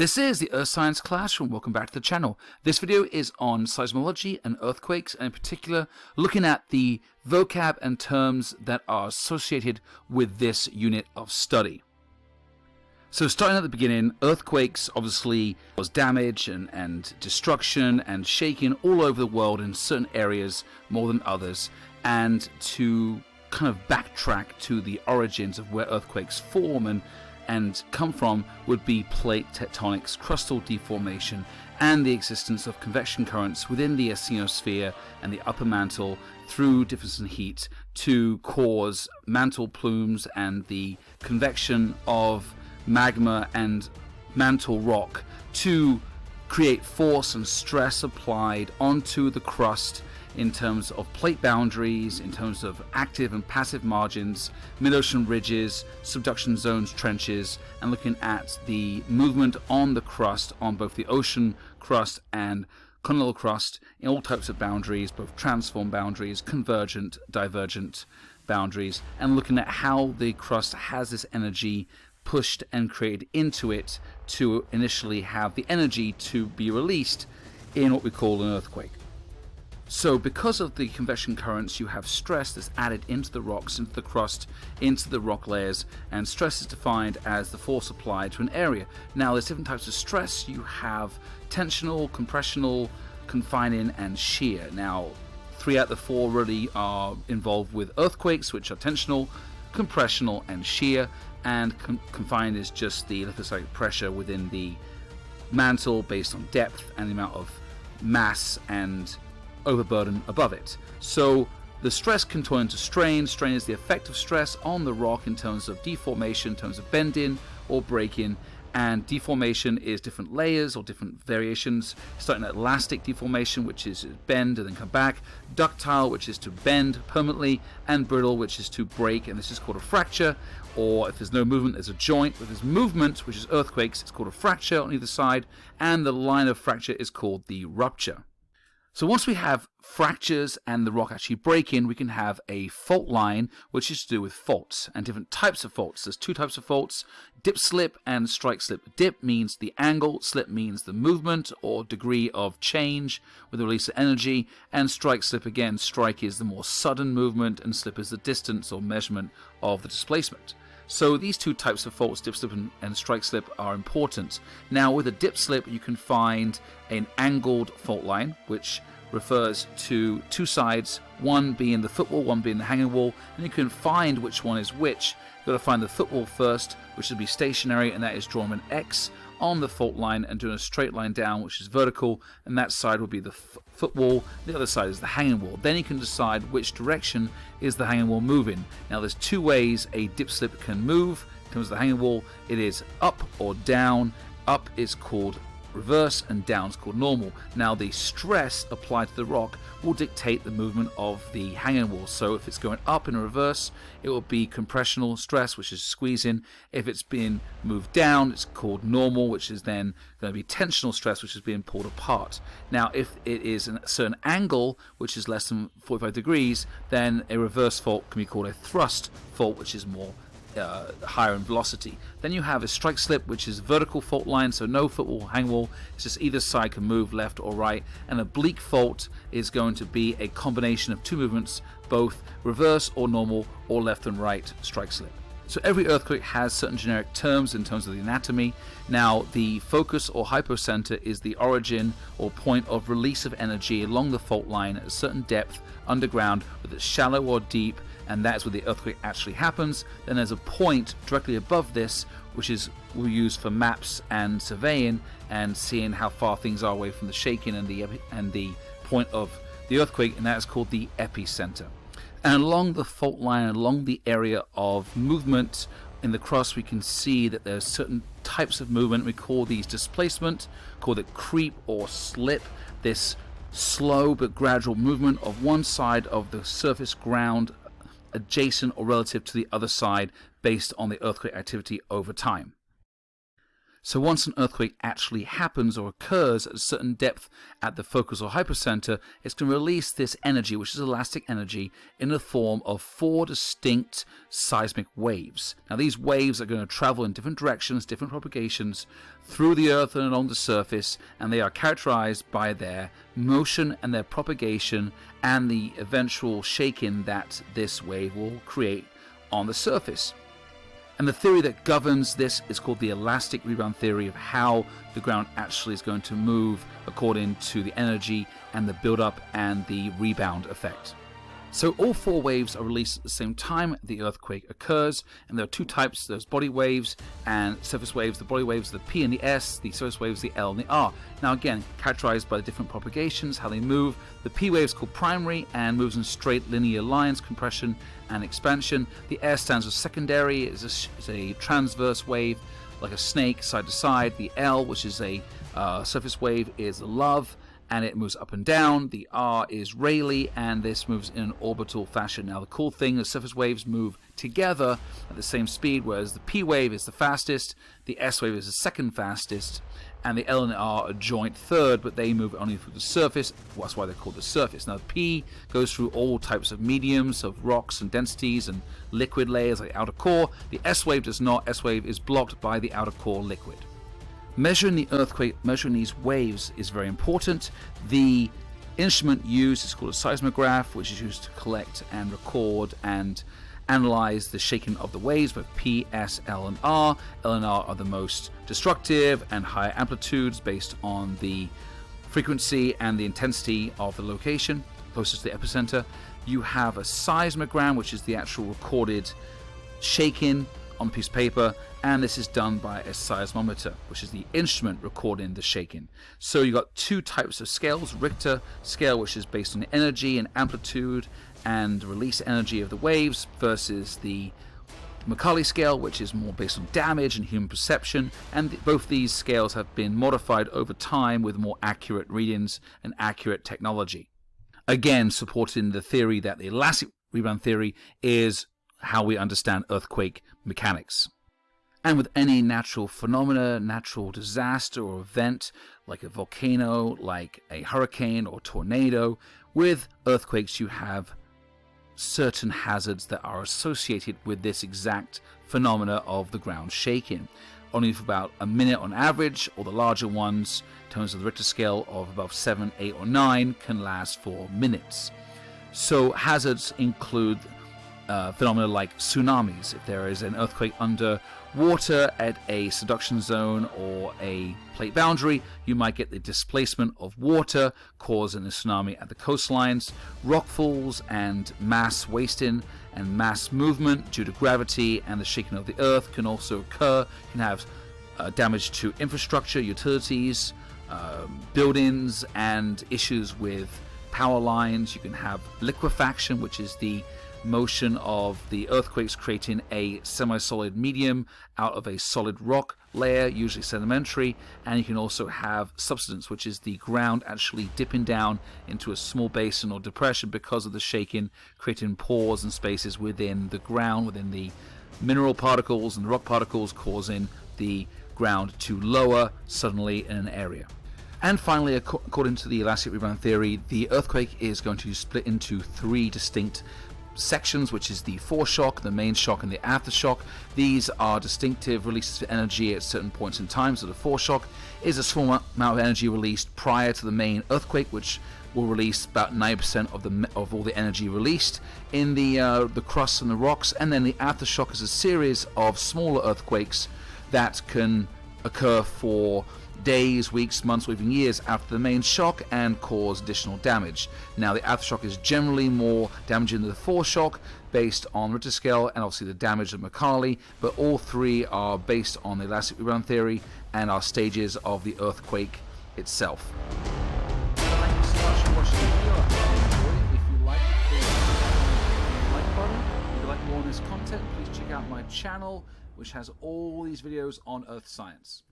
This is the Earth Science Classroom. Welcome back to the channel. This video is on seismology and earthquakes, and in particular looking at the vocab and terms that are associated with this unit of study. So starting at the beginning, earthquakes obviously cause damage and destruction and shaking all over the world in certain areas more than others, and to kind of backtrack to the origins of where earthquakes form and come from would be plate tectonics, crustal deformation, and the existence of convection currents within the asthenosphere and the upper mantle through difference in heat to cause mantle plumes and the convection of magma and mantle rock to create force and stress applied onto the crust in terms of plate boundaries, in terms of active and passive margins, mid-ocean ridges, subduction zones, trenches, and looking at the movement on the crust, on both the ocean crust and continental crust, in all types of boundaries, both transform boundaries, convergent, divergent boundaries, and looking at how the crust has this energy pushed and created into it to initially have the energy to be released in what we call an earthquake. So because of the convection currents, you have stress that's added into the rocks, into the crust, into the rock layers, and stress is defined as the force applied to an area. Now there's different types of stress. You have tensional, compressional, confining, and shear. Now 3 out of the 4 really are involved with earthquakes, which are tensional, compressional, and shear, and confined is just the lithostatic pressure within the mantle based on depth and the amount of mass and overburden above it. So the stress can turn into strain. Strain is the effect of stress on the rock in terms of deformation, in terms of bending or breaking, and deformation is different layers or different variations, starting at elastic deformation, which is bend and then come back, ductile, which is to bend permanently, and brittle, which is to break, and this is called a fracture. Or if there's no movement, there's a joint. If there's movement, which is earthquakes, it's called a fracture on either side, and the line of fracture is called the rupture. So once we have fractures and the rock actually breaking, we can have a fault line, which is to do with faults and different types of faults. There's 2 types of faults, dip slip and strike slip. Dip means the angle, slip means the movement or degree of change with the release of energy, and strike slip, again, strike is the more sudden movement and slip is the distance or measurement of the displacement. So these 2 types of faults, dip slip and strike slip, are important. Now with a dip slip you can find an angled fault line, which refers to 2 sides, one being the footwall, one being the hanging wall, and you can find which one is which. You've got to find the footwall first, which would be stationary, and that is drawing an X on the fault line and doing a straight line down, which is vertical, and that side will be the footwall, the other side is the hanging wall. Then you can decide which direction is the hanging wall moving. Now there's 2 ways a dip slip can move. In terms of the hanging wall, it is up or down. Up is called reverse and down is called normal. Now the stress applied to the rock will dictate the movement of the hanging wall. So if it's going up in reverse, it will be compressional stress, which is squeezing. If it's being moved down, it's called normal, which is then going to be tensional stress, which is being pulled apart. Now if it is a certain angle, which is less than 45 degrees, then a reverse fault can be called a thrust fault, which is more higher in velocity. Then you have a strike slip, which is vertical fault line, so no footwall, hang wall, it's just either side can move left or right. An oblique fault is going to be a combination of 2 movements, both reverse or normal or left and right strike slip. So every earthquake has certain generic terms in terms of the anatomy. Now the focus or hypocenter is the origin or point of release of energy along the fault line at a certain depth underground, whether it's shallow or deep, and that's where the earthquake actually happens. Then there's a point directly above this, which is we use for maps and surveying and seeing how far things are away from the shaking and the point of the earthquake, and that is called the epicenter. And along the fault line, along the area of movement in the crust, we can see that there's certain types of movement. We call these displacement, call it creep or slip. This slow but gradual movement of one side of the surface ground adjacent or relative to the other side based on the earthquake activity over time. So once an earthquake actually happens or occurs at a certain depth at the focus or hypocenter, it's going to release this energy, which is elastic energy, in the form of 4 distinct seismic waves. Now these waves are going to travel in different directions, different propagations, through the earth and along the surface, and they are characterized by their motion and their propagation and the eventual shaking that this wave will create on the surface. And the theory that governs this is called the elastic rebound theory of how the ground actually is going to move according to the energy and the build-up and the rebound effect. So all 4 waves are released at the same time the earthquake occurs, and there are 2 types. There's body waves and surface waves. The body waves are the P and the S, the surface waves the L and the R. Now again, characterized by the different propagations, how they move. The P wave is called primary and moves in straight linear lines, compression and expansion. The S stands for secondary, is a transverse wave like a snake side to side. The L, which is a surface wave, is a love, and it moves up and down. The R is Rayleigh, and this moves in an orbital fashion. Now the cool thing is surface waves move together at the same speed, whereas the P wave is the fastest, the S wave is the second fastest, and the L and the R are joint third, but they move only through the surface. That's why they're called the surface. Now the P goes through all types of mediums, of rocks and densities and liquid layers like the outer core. The S wave does not. S wave is blocked by the outer core liquid. Measuring the earthquake, measuring these waves is very important. The instrument used is called a seismograph, which is used to collect and record and analyze the shaking of the waves, both P, S, L, and R. L and R are the most destructive and higher amplitudes based on the frequency and the intensity of the location closest to the epicenter. You have a seismogram, which is the actual recorded shaking on a piece of paper, and this is done by a seismometer, which is the instrument recording the shaking. So you've got 2 types of scales: Richter scale, which is based on the energy and amplitude and release energy of the waves, versus the Mercalli scale, which is more based on damage and human perception. And both these scales have been modified over time with more accurate readings and accurate technology, again supporting the theory that the elastic rebound theory is how we understand earthquake mechanics. And with any natural phenomena, natural disaster or event, like a volcano, like a hurricane or tornado, with earthquakes you have certain hazards that are associated with this exact phenomena of the ground shaking. Only for about a minute on average, or the larger ones, in terms of the Richter scale of above 7, 8, or 9, can last for minutes. So hazards include phenomena like tsunamis. If there is an earthquake under water at a subduction zone or a plate boundary, you might get the displacement of water causing a tsunami at the coastlines. Rockfalls and mass wasting and mass movement due to gravity and the shaking of the earth can also occur. You can have damage to infrastructure, utilities, buildings, and issues with power lines. You can have liquefaction, which is the motion of the earthquakes creating a semi-solid medium out of a solid rock layer, usually sedimentary. And you can also have subsidence, which is the ground actually dipping down into a small basin or depression because of the shaking, creating pores and spaces within the ground, within the mineral particles and the rock particles, causing the ground to lower suddenly in an area. And finally, according to the elastic rebound theory, the earthquake is going to split into 3 distinct sections, which is the foreshock, the main shock, and the aftershock. These are distinctive releases of energy at certain points in time. So the foreshock is a small amount of energy released prior to the main earthquake, which will release about 9% of all the energy released in the crust and the rocks. And then the aftershock is a series of smaller earthquakes that can occur for days, weeks, months, or even years after the main shock and cause additional damage. Now, the aftershock is generally more damaging than the foreshock based on Richter scale and obviously the damage of Mercalli, but all 3 are based on the elastic rebound theory and are stages of the earthquake itself. Thank you so much for watching the video. I hope you enjoyed it. If you like it, please hit the like button. If you like more of this content, please check out my channel, which has all these videos on earth science.